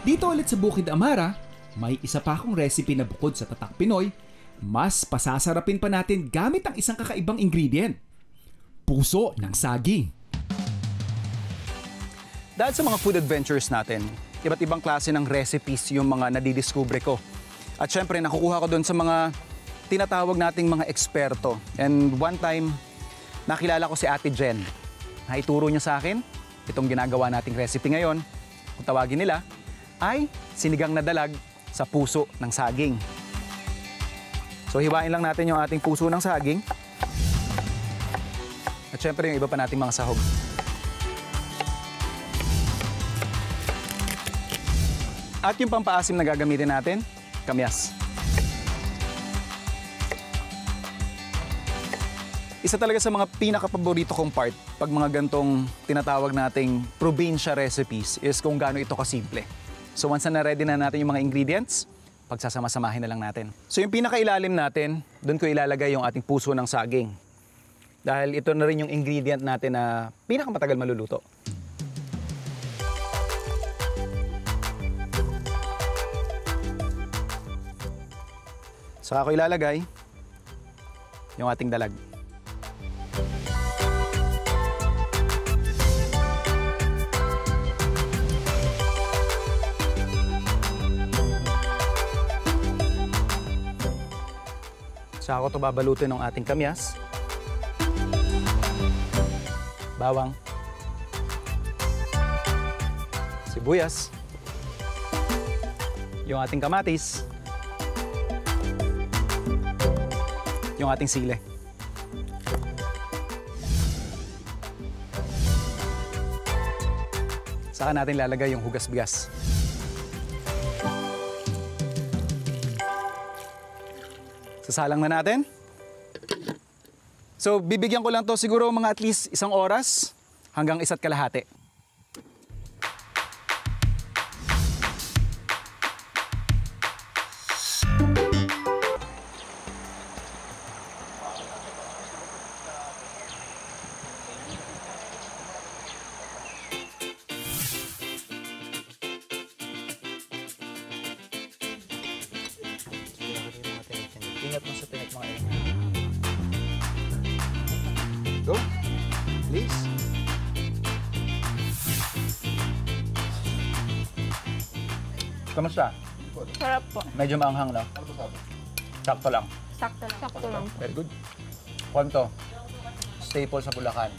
Dito ulit sa Bukid Amara, may isa pa akong recipe na bukod sa tatak Pinoy, mas pasasarapin pa natin gamit ang isang kakaibang ingredient. Puso ng saging. Dahil sa mga food adventures natin, iba't ibang klase ng recipes yung mga nadidiskubre ko. At syempre, nakukuha ko doon sa mga tinatawag nating mga eksperto. And one time, nakilala ko si Ate Jen. Naituro niya sa akin itong ginagawa nating recipe ngayon. Kung tawagin nila, ay sinigang na dalag sa puso ng saging. So hiwain lang natin yung ating puso ng saging. At syempre yung iba pa nating mga sahog. At yung pampaasim na gagamitin natin, kamyas. Isa talaga sa mga pinaka-paborito kong part pag mga gantong tinatawag nating probinsya recipes is kung gaano ito kasimple. So once na ready na natin yung mga ingredients, pagsasama-samahin na lang natin. So yung pinakailalim natin, doon ko ilalagay yung ating puso ng saging. Dahil ito na rin yung ingredient natin na pinakamatagal maluluto. Saka ko ilalagay yung ating dalag. Saka ko ito babalutin ng ating kamyas, bawang, sibuyas, yung ating kamatis, yung ating sili. Saka natin lalagay yung hugas-bigas. Sasalang na natin. So, bibigyan ko lang to siguro mga at least 1 oras hanggang 1 kalahati. Ingat mo sa tinik mga ito. Go. Please. Kamusta? Sarap po. Medyo maanghang lang. Sakto lang. Sakto lang. Sakto lang. Very good. Kwan to? Staple sa Bulacan.